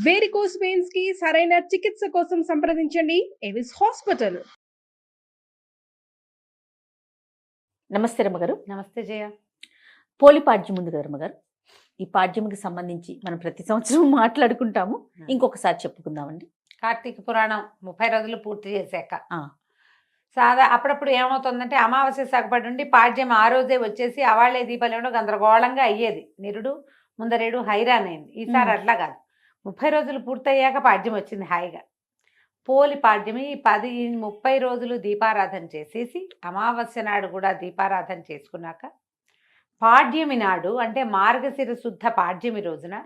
Varicose veins కి సరైన చికిత్స కోసం సంప్రదించండి ఎవిస్ హాస్పిటల్. నమస్తే రమ్మగారు. నమస్తే జయ. పోలి పాడ్యం ఉంది కదా రమ్మగారు, ఈ పాడ్యంకి సంబంధించి మనం ప్రతి సంవత్సరం మాట్లాడుకుంటాము, ఇంకొకసారి చెప్పుకుందామండి. కార్తీక పురాణం 30 రోజులు పూర్తి చేశాక ఆ. అప్పుడప్పుడు ఏమవుతుందంటే అమావాస్య సగపడి నుండి పాడ్యం ఆ రోజే వచ్చేసి అవాళ్లే దీపాలు గందరగోళంగా అయ్యేది. నిరుడు ముందరేడు హైరాన్ అయింది. ఈసారి అట్లా కాదు, 30 రోజులు పూర్తయ్యాక పాడ్యం వచ్చింది హాయిగా. పోలి పాడ్యమి 30 రోజులు దీపారాధన చేసేసి అమావాస్య నాడు కూడా దీపారాధన చేసుకున్నాక పాడ్యమి నాడు అంటే మార్గశిర శుద్ధ పాడ్యమి రోజున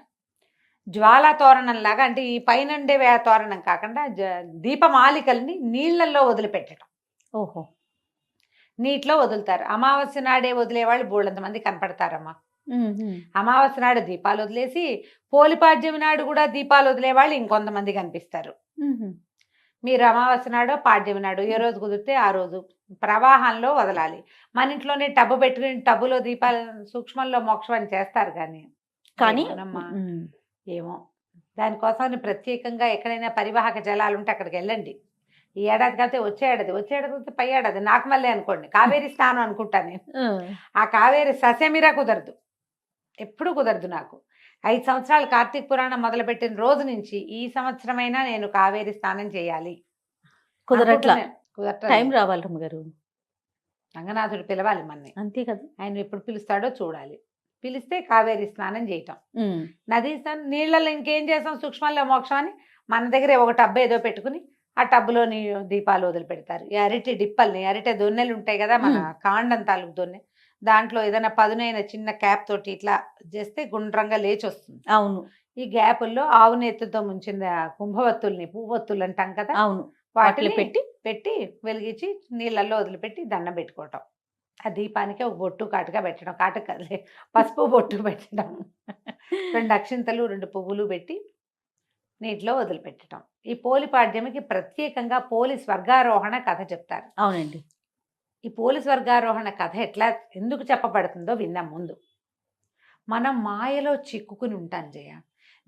జ్వాలా తోరణంలాగా, అంటే ఈ పైనండే తోరణం కాకుండా దీపమాలికల్ని నీళ్లలో వదిలిపెట్టడం. ఓహో, నీటిలో వదులుతారు. అమావాస్య నాడే వదిలేవాళ్ళు బోళ్ళంత మంది కనపడతారమ్మా. అమావాస్య నాడు దీపాలు వదిలేసి పోలిపాడ్యమి నాడు కూడా దీపాలు వదిలేవాళ్ళు ఇంకొంతమంది కనిపిస్తారు. మీరు అమావాస్య నాడో పాడ్యమి నాడు ఏ రోజు కుదిరితే ఆ రోజు ప్రవాహంలో వదలాలి. మన ఇంట్లోనే టబ్బు పెట్టుకుని టబ్బులో దీపాలు సూక్ష్మంలో మోక్షం అని చేస్తారు. కానీ ఏమో దానికోసం ప్రత్యేకంగా ఎక్కడైనా పరివాహక జలాలు ఉంటే అక్కడికి వెళ్ళండి. ఈ ఏడాది కాకపోతే వచ్చే ఏడాది పై ఏడాది నాకు మళ్ళీ అనుకోండి కావేరి స్నానం అనుకుంటాను నేను. ఆ కావేరి ససేమిరా కుదరదు, ఎప్పుడు కుదరదు నాకు. 5 సంవత్సరాలు కార్తీక పురాణం మొదలుపెట్టిన రోజు నుంచి ఈ సంవత్సరమైనా నేను కావేరి స్నానం చేయాలి. కుదరట్లా, టైం రావాలి రమ్మగారు. రంగనాథుడు పిలవాలి మనని, అంతే కదా. ఆయన ఎప్పుడు పిలుస్తాడో చూడాలి. పిలిస్తే కావేరి స్నానం చేయటం. నదీ స్నానం నీళ్ళల్లో ఇంకేం చేస్తాం, సూక్ష్మంలో మోక్షం అని మన దగ్గర ఒక టబ్బు ఏదో పెట్టుకుని ఆ టబ్బులో దీపాలు వదిలిపెడతారు. ఈ అరటి డిప్పల్ని, అరటి దొన్నెలు ఉంటాయి కదా మన కాండం తాలూకు దొన్నె, దాంట్లో ఏదైనా పదునైన చిన్న క్యాప్ తోటి ఇట్లా చేస్తే గుండ్రంగా లేచి వస్తుంది. అవును. ఈ గ్యాపుల్లో ఆవు నెత్తుతో ముంచిన కుంభవత్తుల్ని, పువ్వొత్తులు అంటాం కదా, అవును, వాటిని పెట్టి వెలిగించి నీళ్ళల్లో వదిలిపెట్టి దండం పెట్టుకోవటం. ఆ దీపానికి ఒక బొట్టు కాటుగా పెట్టడం, కాటుక కదలే పసుపు బొట్టు పెట్టడం, 2 అక్షింతలు 2 పువ్వులు పెట్టి నీటిలో వదిలిపెట్టడం. ఈ పోలి పాడ్యమికి ప్రత్యేకంగా పోలి స్వర్గారోహణ కథ చెప్తారు. అవునండి. ఈ పోలి స్వర్గారోహణ కథ ఎందుకు చెప్పబడుతుందో విన్నాం. ముందు మనం మాయలో చిక్కుకుని ఉంటాం జయ.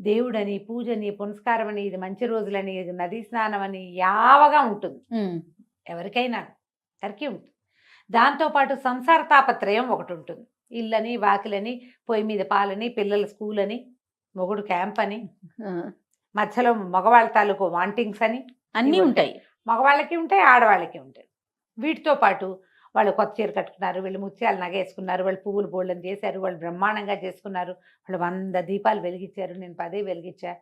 దేవుడని, పూజని, పునస్కారం అని, ఇది మంచి రోజులని, ఇది నదీ స్నానం అని యావగా ఉంటుంది ఎవరికైనా, అందరికీ ఉంటుంది. దాంతోపాటు సంసార తాపత్రయం ఒకటి ఉంటుంది. ఇల్లని, వాకిలని, పొయ్యి మీద పాలని, పిల్లల స్కూల్ అని, మొగుడు క్యాంప్ అని, మధ్యలో మగవాళ్ళ తాలూకు వాంటింగ్స్ అని అన్నీ ఉంటాయి. మగవాళ్ళకి ఉంటాయి, ఆడవాళ్ళకి ఉంటాయి. వీటితో పాటు వాళ్ళు కొత్త చీర కట్టుకున్నారు, వీళ్ళు ముత్యాలు నగేసుకున్నారు, వాళ్ళు పువ్వులు బోళ్ళని చేశారు, వాళ్ళు బ్రహ్మాండంగా చేసుకున్నారు, వాళ్ళు 100 దీపాలు వెలిగించారు, నేను 10 వెలిగించా.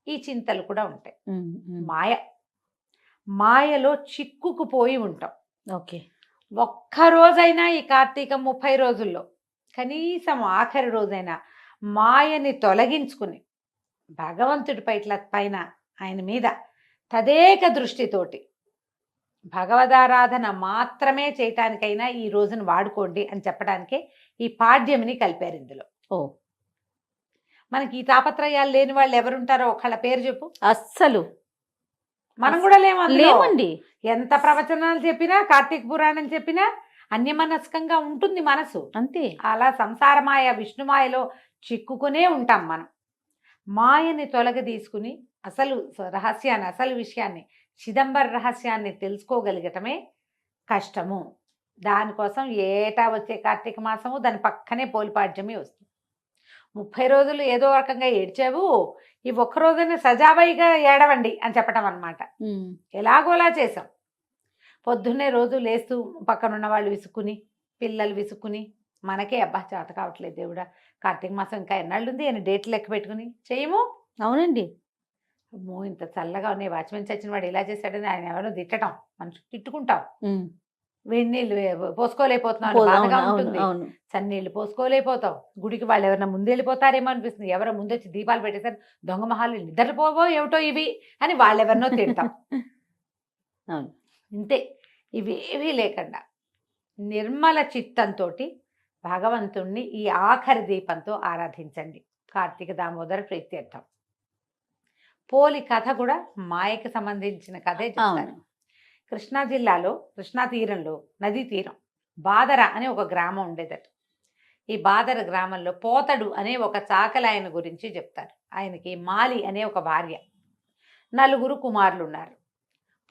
ఈ చింతలు కూడా ఉంటాయి. మాయలో చిక్కుకుపోయి ఉంటాం. ఓకే. ఒక్కరోజైనా ఈ కార్తీక 30 రోజుల్లో కనీసం ఆఖరి రోజైనా మాయని తొలగించుకుని భగవంతుడి పైన ఆయన మీద తదేక దృష్టితోటి భగవదారాధన మాత్రమే చేయటానికైనా ఈ రోజును వాడుకోండి అని చెప్పడానికే ఈ పాడ్యమిని కలిపారు ఇందులో. మనకి ఈ తాపత్రయాలు లేని వాళ్ళు ఎవరుంటారో ఒకళ్ళ పేరు చెప్పు. అస్సలు మనం కూడా లేమండి. ఎంత ప్రవచనాలు చెప్పినా, కార్తీక పురాణం చెప్పినా అన్యమనస్కంగా ఉంటుంది మనసు, అంతే. అలా సంసారమాయ విష్ణుమాయలో చిక్కుకునే ఉంటాం మనం. మాయని తొలగదీసుకుని అసలు రహస్యాన్ని, అసలు విషయాన్ని, చిదంబర రహస్యాన్ని తెలుసుకోగలిగటమే కష్టము. దానికోసం ఏటా వచ్చే కార్తీక మాసము దాని పక్కనే పోలిపాడ్యమి వస్తుంది. 30 రోజులు ఏదో రకంగా ఏడ్చావు, ఈ ఒక్కరోజైనా సజావైగా ఏడవండి అని చెప్పటం అన్నమాట. ఎలాగోలా చేసాం. పొద్దున్నే రోజు లేస్తూ పక్కనున్న వాళ్ళు విసుక్కుని, పిల్లలు విసుక్కుని, మనకే అబ్బా చేత కావట్లేదు దేవుడా, కార్తీక మాసం ఇంకా ఎన్నాళ్ళు ఉంది అని డేట్లు లెక్క పెట్టుకుని చేయము. అవునండి. అమ్మో ఇంత చల్లగా ఉన్నాయి, వాచ్మెన్ చచ్చిన వాడు ఇలా చేశాడని ఆయన ఎవరో తిట్టడం, మనం తిట్టుకుంటాం. వేడి నీళ్ళు పోసుకోలేకపోతున్నావు, బాధగా ఉంటుంది. సన్నీళ్ళు పోసుకోలేకపోతాం. గుడికి వాళ్ళు ఎవరైనా ముందు వెళ్ళిపోతారేమో అనిపిస్తుంది. ఎవరో ముందొచ్చి దీపాలు పెట్టేసారు, దొంగ మహాలు నిద్రపోవో ఏమిటో ఇవి అని వాళ్ళెవరినో తిడతాం. ఇంతే. ఇవేవీ లేకుండా నిర్మల చిత్తంతో భగవంతుణ్ణి ఈ ఆఖరి దీపంతో ఆరాధించండి. కార్తీక దామోదర ప్రీత్యర్థం. పోలి కథ కూడా మాయకి సంబంధించిన కథే చెప్తారు. కృష్ణా జిల్లాలో, కృష్ణా తీరంలో, నదీ తీరం బాదర అని ఒక గ్రామం ఉండేదట. ఈ బాదర గ్రామంలో పోతడు అనే ఒక చాకలి ఆయన గురించి చెప్తారు. ఆయనకి మాలి అనే ఒక భార్య, 4 కుమారులు ఉన్నారు.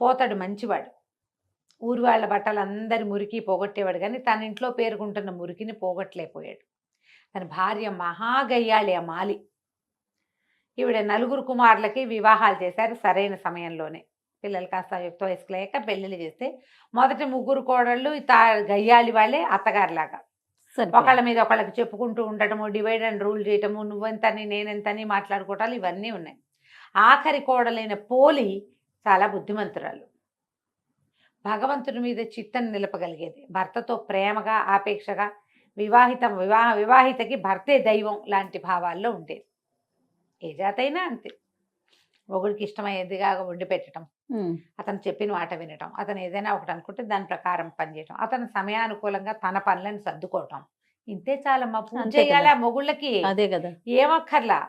పోతడు మంచివాడు, ఊరి వాళ్ళ బట్టలు అందరి మురికి పోగొట్టేవాడు, కానీ తన ఇంట్లో పేరుకుంటున్న మురికిని పోగొట్టలేకపోయాడు. తన భార్య మహాగయ్యాళి ఆ మాలి. ఈవిడ 4 కుమారులకి వివాహాలు చేశారు సరైన సమయంలోనే. పిల్లలు కాస్త యుక్త వయసుకు లేక పెళ్ళిళ్ళు చేస్తే మొదటి 3 కోడళ్ళు గయ్యాళి వాళ్ళే అత్తగారిలాగా ఒకళ్ళ మీద ఒకళ్ళకి చెప్పుకుంటూ ఉండటము, డివైడ్ అండ్ రూల్ చేయటము, నువ్వెంతని నేనెంతని మాట్లాడుకోవటాలు ఇవన్నీ ఉన్నాయి. ఆఖరి కోడలైన పోలి చాలా బుద్ధిమంతురాలు, భగవంతుడి మీద చిత్తం నిలపగలిగేది, భర్తతో ప్రేమగా ఆపేక్షగా, వివాహితకి భర్తే దైవం లాంటి భావాల్లో ఉండేది. ఏ జాతైనా అంతే, మొగుడికి ఇష్టమయ్యేదిగా వండి పెట్టడం, అతను చెప్పిన మాట వినటం, అతను ఏదైనా ఒకటి అనుకుంటే దాని ప్రకారం పనిచేయటం, అతను సమయానుకూలంగా తన పనులను సర్దుకోవటం, ఇంతే చాలమ్మా. పూజ చేయాలి ఆ మొగుళ్ళకి, అదే కదా, ఏమక్కర్లా,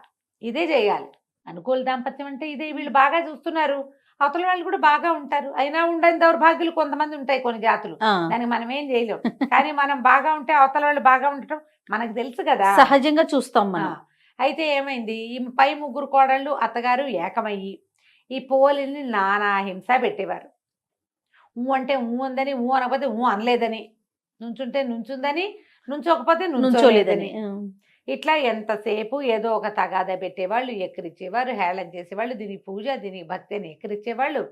ఇదే చేయాలి. అనుకూల దాంపత్యం అంటే ఇదే. వీళ్ళు బాగా చూస్తున్నారు, అవతల వాళ్ళు కూడా బాగా ఉంటారు. అయినా ఉండని దౌర్భాగ్యులు కొంతమంది ఉంటాయి, కొన్ని జాతులు, దానికి మనం ఏం చేయలేం. కానీ మనం బాగా ఉంటే అవతల వాళ్ళు బాగా ఉండటం మనకు తెలుసు కదా, సహజంగా చూస్తాం మనం. అయితే ఏమైంది, ఈ పై 3 కోడళ్ళు అత్తగారు ఏకమయ్యి ఈ పోలిని నానా హింస పెట్టేవారు. అంటే ఉందని, అనకపోతే అనలేదని, నుంచుంటే నుంచుందని, నుంచోకపోతే నుంచోలేదని, ఇట్లా ఎంతసేపు ఏదో ఒక తగాదా పెట్టేవాళ్ళు, ఎక్కిరిచ్చేవారు, హేళన చేసేవాళ్ళు. దీనికి పూజ, దీనికి భక్తి అని ఎక్కిరిచ్చేవాళ్ళు.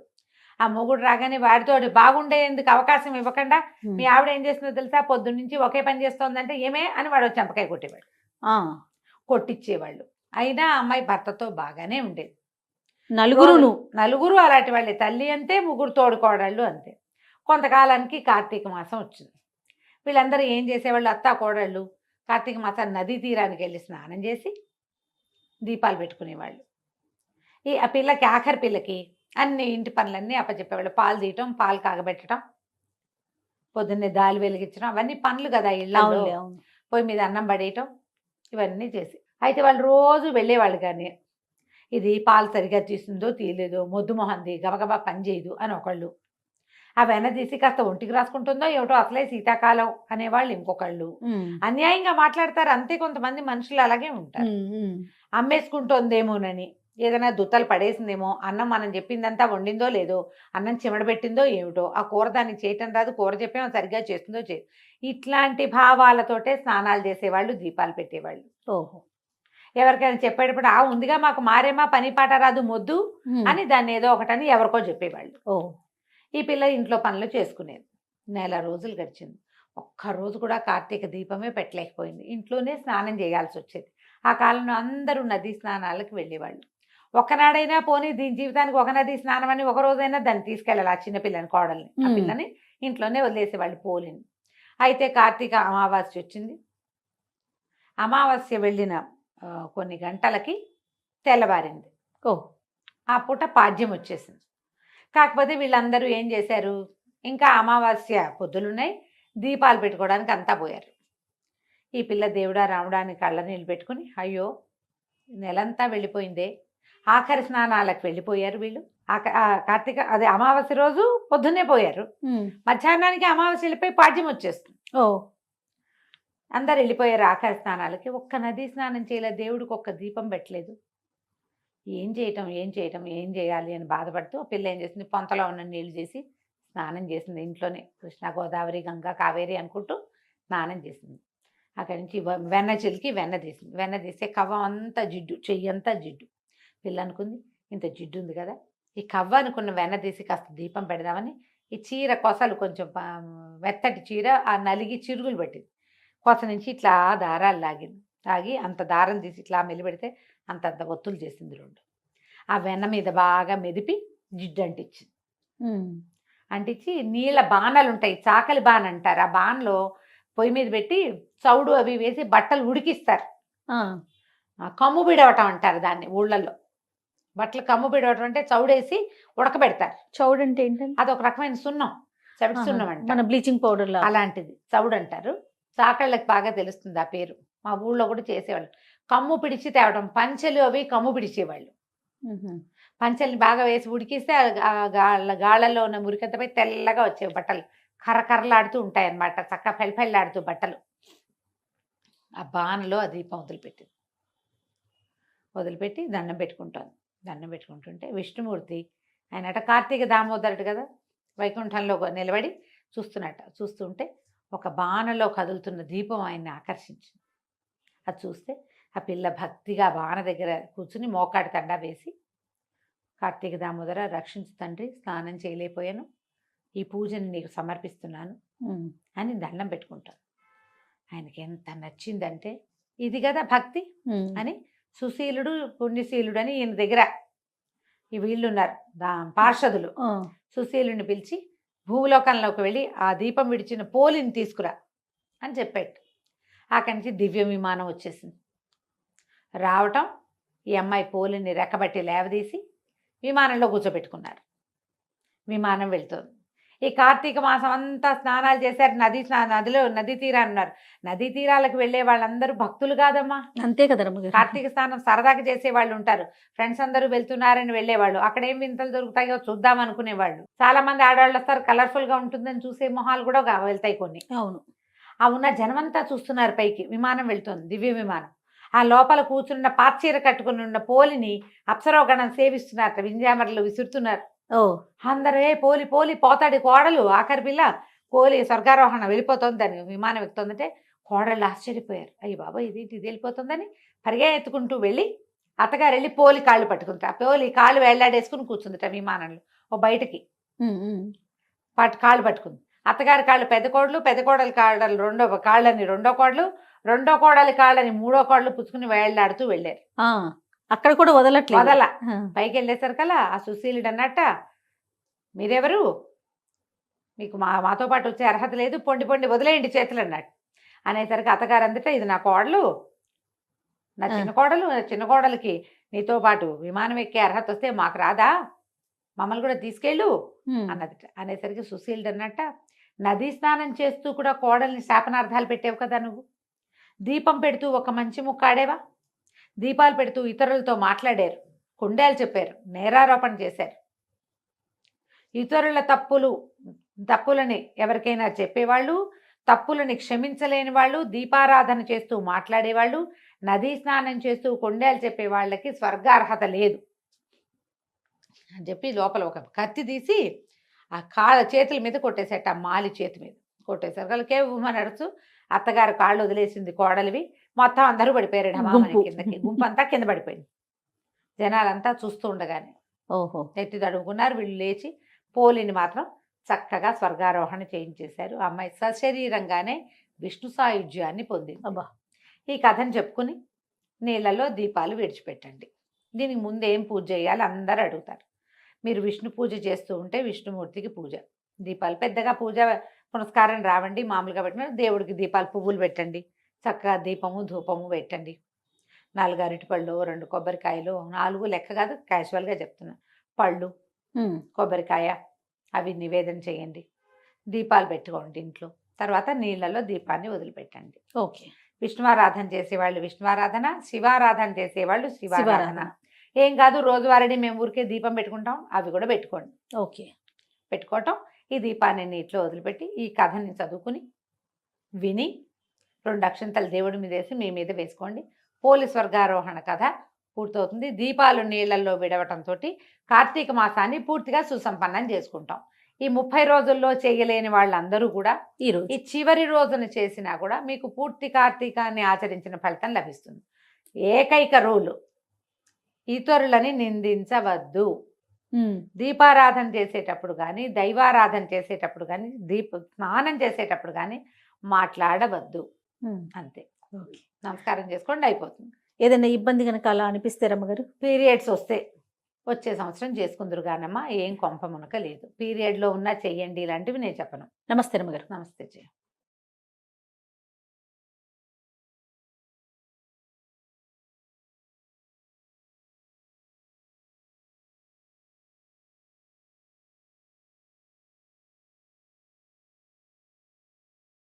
ఆ మొగుడు రాగానే వాడితో బాగుండేందుకు అవకాశం ఇవ్వకుండా, మీ ఆవిడ ఏం చేస్తుందో తెలుసా, పొద్దున్నుంచి ఒకే పని చేస్తోందంటే ఏమే అని వాడు చెంపకాయ కొట్టేవాడు, కొట్టించేవాళ్ళు. అయినా అమ్మాయి భర్తతో బాగానే ఉండేది. 4 అలాంటి వాళ్ళే, తల్లి అంతే, 3 తోడుకోడళ్ళు అంతే. కొంతకాలానికి కార్తీక మాసం వచ్చింది. వీళ్ళందరూ ఏం చేసేవాళ్ళు, అత్తా కోడళ్ళు కార్తీక మాసం నదీ తీరానికి వెళ్ళి స్నానం చేసి దీపాలు పెట్టుకునేవాళ్ళు. ఆ పిల్లకి, ఆఖరి పిల్లకి అన్ని ఇంటి పనులన్నీ అప్పచెప్పేవాళ్ళు. పాలు తీయటం, పాలు కాగబెట్టడం, పొద్దున్నే దాలి వెలిగించడం, అవన్నీ పనులు కదా ఇళ్ళలో. పొయ్యి మీద అన్నం పడేయటం, ఇవన్నీ చేసి. అయితే వాళ్ళు రోజు వెళ్ళేవాళ్ళు, కానీ ఇది పాలు సరిగా తీసిందో తీయలేదో, మొద్దు మొహంది, గబగబా పని చేయదు అని ఒకళ్ళు, ఆ వెన్న తీసి కాస్త ఒంటికి రాసుకుంటుందో ఏమిటో, అసలే శీతాకాలం అనేవాళ్ళు ఇంకొకళ్ళు. అన్యాయంగా మాట్లాడతారు అంతే. కొంతమంది మనుషులు అలాగే ఉంటారు. అమ్మేసుకుంటోందేమోనని, ఏదైనా దుత్తలు పడేసిందేమో, అన్నం మనం చెప్పిందంతా వండిందో లేదో, అన్నం చిమడబెట్టిందో ఏమిటో, ఆ కూర దానికి చేయటం రాదు, కూర చెప్పేమో సరిగ్గా చేస్తుందో ఇట్లాంటి భావాలతోటే స్నానాలు చేసేవాళ్ళు, దీపాలు పెట్టేవాళ్ళు. ఓహో, ఎవరికైనా చెప్పేటప్పుడు ఉందిగా మాకు మారేమా, పని పాట రాదు మొద్దు అని దాన్ని ఏదో ఒకటని ఎవరికో చెప్పేవాళ్ళు. ఈ పిల్ల ఇంట్లో పనులు చేసుకునేది. 1 రోజులు గడిచింది. ఒక్కరోజు కూడా కార్తీక దీపమే పెట్టలేకపోయింది. ఇంట్లోనే స్నానం చేయాల్సి వచ్చేది. ఆ కాలంలో అందరూ నదీ స్నానాలకు వెళ్ళేవాళ్ళు. ఒకనాడైనా పోనీ దీని జీవితానికి ఒక నదీ స్నానం అని ఒక రోజైనా దాన్ని తీసుకెళ్ళాలి, ఆ చిన్నపిల్లని, కోడల్ని. ఆ పిల్లని ఇంట్లోనే వదిలేసేవాళ్ళు పోలిని. అయితే కార్తీక అమావాస్య వచ్చింది. అమావాస్య వెళ్ళిన కొన్ని గంటలకి తెల్లవారింది. ఆ పూట పాడ్యం వచ్చేసింది. కాకపోతే వీళ్ళందరూ ఏం చేశారు, ఇంకా అమావాస్య పొద్దులున్నాయి, దీపాలు పెట్టుకోవడానికి అంతా పోయారు. ఈ పిల్ల దేవుడా రాముడా అని కళ్ళ నీళ్ళు పెట్టుకుని, అయ్యో నెలంతా వెళ్ళిపోయిందే, ఆఖరి స్నానాలకు వెళ్ళిపోయారు వీళ్ళు. కార్తీక అదే అమావాస్య రోజు పొద్దున్నే పోయారు, మధ్యాహ్నానికి అమావాస్య వెళ్ళిపోయి పాడ్యం వచ్చేస్తుంది. అందరు వెళ్ళిపోయారు ఆఖరి స్నానాలకి. ఒక్క నదీ స్నానం చేయలేదు, దేవుడికి ఒక్క దీపం పెట్టలేదు. ఏం చేయాలి అని బాధపడుతూ ఆ పిల్ల ఏం చేసింది, పొంతలో ఉన్న నీళ్ళు చేసి స్నానం చేసింది. ఇంట్లోనే కృష్ణ, గోదావరి, గంగా, కావేరి అనుకుంటూ స్నానం చేసింది. అక్కడి నుంచి వెన్న చిలికి వెన్న తీసింది. వెన్న తీస్తే కవ్వ అంతా జిడ్డు, చెయ్యి అంతా జిడ్డు. పిల్ల అనుకుంది, ఇంత జిడ్డు ఉంది కదా, ఈ కవ్వ అనుకున్న వెన్న తీసి కాస్త దీపం పెడదామని ఈ చీర కొసలు కొంచెం మెత్తటి చీర ఆ నలిగి చిరుగులు పట్టింది. కొస నుంచి ఇట్లా దారాలు లాగి అంత దారం తీసి ఇట్లా మెలిపెడితే అంతంత ఒత్తులు చేసింది 2. ఆ వెన్న మీద బాగా మెదిపి జిడ్డు అంటించింది. అంటించి నీళ్ళ బాణాలు ఉంటాయి, చాకలి బాణ అంటారు, ఆ బాణలో పొయ్యి మీద పెట్టి చౌడు అవి వేసి బట్టలు ఉడికిస్తారు. కమ్ము బిడవటం అంటారు దాన్ని ఊళ్ళల్లో. బట్టలు కమ్ము బిడవటం అంటే చౌడేసి ఉడకబెడతారు. చౌడు అంటే ఏంటంటే అదొక రకమైన సున్నం, చవిటి సున్నం అంటే మన బ్లీచింగ్ పౌడర్ అలాంటిది చౌడు అంటారు. చాకళ్ళకి బాగా తెలుస్తుంది ఆ పేరు. మా ఊళ్ళో కూడా చేసేవాళ్ళు. కమ్ము పిడిచి తేవడం, పంచెలు అవి కమ్ము పిడిచేవాళ్ళు. పంచెల్ని బాగా వేసి ఉడికిస్తే గాళ్ళల్లో ఉన్న మురికంతపై తెల్లగా వచ్చేవి బట్టలు, కర్రకర్రలాడుతూ ఉంటాయి అన్నమాట, చక్కగా పెళ్ళపెళ్ళాడుతూ బట్టలు. ఆ బాణలో ఆ దీపం వదిలిపెట్టింది. వదిలిపెట్టి దండం పెట్టుకుంటాను. దండం పెట్టుకుంటుంటే విష్ణుమూర్తి ఆయనట కార్తీక దామోదరుడు కదా, వైకుంఠంలో నిలబడి చూస్తున్నట్ట. చూస్తుంటే ఒక బాణలో కదులుతున్న దీపం ఆయన్ని ఆకర్షించింది. అది చూస్తే ఆ పిల్ల భక్తిగా బాణ దగ్గర కూర్చుని మోకాడి తండా వేసి, కార్తీక దామోదర రక్షించు తండ్రి, స్నానం చేయలేకపోయాను, ఈ పూజని నీకు సమర్పిస్తున్నాను అని దండం పెట్టుకుంటాను. ఆయనకి ఎంత నచ్చిందంటే, ఇది కదా భక్తి అని సుశీలుడు పుణ్యశీలుడు అని ఈయన దగ్గర ఈ వీళ్ళున్నారు పార్షదులు, సుశీలుడిని పిలిచి భూలోకంలోకి వెళ్ళి ఆ దీపం విడిచిన పోలిని తీసుకురా అని చెప్పాడు. అక్కడి నుంచి దివ్య విమానం వచ్చేసింది. రావటం, ఈ అమ్మాయి పోలిని రెక్కబట్టి లేవదీసి విమానంలో కూర్చోబెట్టుకున్నారు. విమానం వెళ్తుంది. ఈ కార్తీక మాసం అంతా స్నానాలు చేశారు. నది తీరాలు ఉన్నారు. నదీ తీరాలకు వెళ్ళే వాళ్ళందరూ భక్తులు కాదమ్మా. అంతే కదా రమ్మగారు. కార్తీక స్నానం సరదాగా చేసే వాళ్ళు ఉంటారు. ఫ్రెండ్స్ అందరూ వెళ్తున్నారని వెళ్ళేవాళ్ళు. అక్కడ ఏం వింతలు దొరుకుతాయో చూద్దాం అనుకునేవాళ్ళు. చాలా మంది ఆడవాళ్ళు వస్తారు, కలర్ఫుల్ గా ఉంటుందని చూసే మొహాలు కూడా వెళ్తాయి కొన్ని. అవును. ఆ ఉన్న జనమంతా చూస్తున్నారు. పైకి విమానం వెళ్తుంది, దివ్య విమానం. ఆ లోపల కూర్చున్న పాచీర కట్టుకుని ఉన్న పోలిని అప్సరోగణం సేవిస్తున్నారు. వింజామరలు విసురుతున్నారు. అందరే పోలి పోలి పోతాడు కోడలు, ఆఖరి పిల్ల పోలి స్వర్గారోహణ వెళ్ళిపోతుందని విమానం ఎక్కుతుందంటే కోడళ్ళు ఆశ్చర్యపోయారు. అయ్యి బాబా ఇది వెళ్ళిపోతుందని పరిగెత్తుకుంటూ వెళ్ళి అత్తగారు వెళ్ళి పోలి కాళ్ళు పట్టుకుంటారు. ఆ పోలి కాళ్ళు వేళ్లాడేసుకుని కూర్చుందిట విమానంలో ఓ బయటకి కాళ్ళు పట్టుకుంది. అత్తగారి కాళ్ళు పెద్ద కోడలు, పెద్ద కోడలి కాళ్ళని రెండో కోడలు, రెండో కోడలి కాళ్ళని మూడో కోడలు పుచ్చుకుని వేళ్లాడుతూ వెళ్ళారు. అక్కడ కూడా వదల పైకి వెళ్ళేసరికల్లా ఆ సుశీలుడు అన్నట్ట, మీరెవరు, మీకు మాతో పాటు వచ్చే అర్హత లేదు, పొండి పొండి వదిలేయండి చేతులు అన్నట్టు. అనేసరికి అత్తగారు అందట, ఇది నా కోడలు, నా చిన్న కోడలు, చిన్న కోడలికి నీతో పాటు విమానం ఎక్కే అర్హత వస్తే మాకు రాదా, మమ్మల్ని కూడా తీసుకెళ్ళు అన్నదిట. అనేసరికి సుశీలుడు అన్నట్ట, నదీ స్నానం చేస్తూ కూడా కోడల్ని శాపనార్థాలు పెట్టావు కదా నువ్వు, దీపం పెడుతూ ఒక మంచి ముక్కాడేవా, దీపాలు పెడుతూ ఇతరులతో మాట్లాడారు, కుండేలు చెప్పారు, నేరారోపణ చేశారు, ఇతరుల తప్పులని ఎవరికైనా చెప్పేవాళ్ళు, తప్పులని క్షమించలేని వాళ్ళు, దీపారాధన చేస్తూ మాట్లాడేవాళ్ళు, నదీ స్నానం చేస్తూ కొండేలు చెప్పే వాళ్ళకి స్వర్గార్హత లేదు అని చెప్పి లోపల ఒక కత్తి తీసి ఆ చేతుల మీద కొట్టేసేట, ఆ మాలి చేతి మీద కొట్టేశారు. వాళ్ళకే నడుచు అత్తగారు కాళ్ళు వదిలేసింది కోడలివి, మొత్తం అందరూ పడిపోయారు. కిందకి గుంపు అంతా కింద పడిపోయింది. జనాలంతా చూస్తూ ఉండగానే ఎత్తి తడుముకున్నారు. వీళ్ళు లేచి పోలిని మాత్రం చక్కగా స్వర్గారోహణ చేయించేశారు. ఆ అమ్మాయి సశరీరంగానే విష్ణు సాయుధ్యాన్ని పొందింది. ఈ కథను చెప్పుకుని నీళ్ళలో దీపాలు విడిచిపెట్టండి. దీనికి ముందు ఏం పూజ చేయాలి అందరూ అడుగుతారు. మీరు విష్ణు పూజ చేస్తూ ఉంటే విష్ణుమూర్తికి పూజ, దీపాలు పెద్దగా పూజ పునస్కారం రావండి, మామూలుగా పెట్టిన దేవుడికి దీపాలు పువ్వులు పెట్టండి, చక్కగా దీపము ధూపము పెట్టండి, 4 అరటిపళ్ళు, 2 కొబ్బరికాయలు, 4 లెక్క కాదు క్యాజువల్గా చెప్తున్నా, పళ్ళు కొబ్బరికాయ అవి నివేదన చేయండి, దీపాలు పెట్టుకోండి ఇంట్లో. తర్వాత నీళ్ళలో దీపాన్ని వదిలిపెట్టండి. ఓకే. విష్ణువారాధన చేసేవాళ్ళు విష్ణువారాధన, శివారాధన చేసేవాళ్ళు శివారాధన. ఏం కాదు, రోజువారీ మేము ఊరికే దీపం పెట్టుకుంటాం, అవి కూడా పెట్టుకోండి. ఓకే. పెట్టుకోవటం, ఈ దీపాన్ని నీటిలో వదిలిపెట్టి ఈ కథని చదువుకుని విని 2 అక్షంతలు దేవుడి మీద వేసి మీ మీద వేసుకోండి. పోలి స్వర్గారోహణ కథ పూర్తవుతుంది. దీపాలు నీళ్లలో విడవటంతో కార్తీక మాసాన్ని పూర్తిగా సుసంపన్నం చేసుకుంటాం. ఈ 30 రోజుల్లో చేయలేని వాళ్ళందరూ కూడా ఈ చివరి రోజున చేసినా కూడా మీకు పూర్తి కార్తీకాన్ని ఆచరించిన ఫలితం లభిస్తుంది. ఏకైక రూలు, ఇతరులని నిందించవద్దు. దీపారాధన చేసేటప్పుడు కానీ, దైవారాధన చేసేటప్పుడు కానీ, స్నానం చేసేటప్పుడు కానీ మాట్లాడవద్దు. అంతే. నమస్కారం చేసుకోండి, అయిపోతుంది. ఏదైనా ఇబ్బంది కనుక అలా అనిపిస్తే రమ్మగారు, పీరియడ్స్ వస్తే వచ్చే సంవత్సరం చేసుకుందరు కానమ్మా, ఏం కొంప మునక లేదు. పీరియడ్లో ఉన్నా చెయ్యండి, ఇలాంటివి నేను చెప్పను. నమస్తే రమ్మగారు. నమస్తే జయ.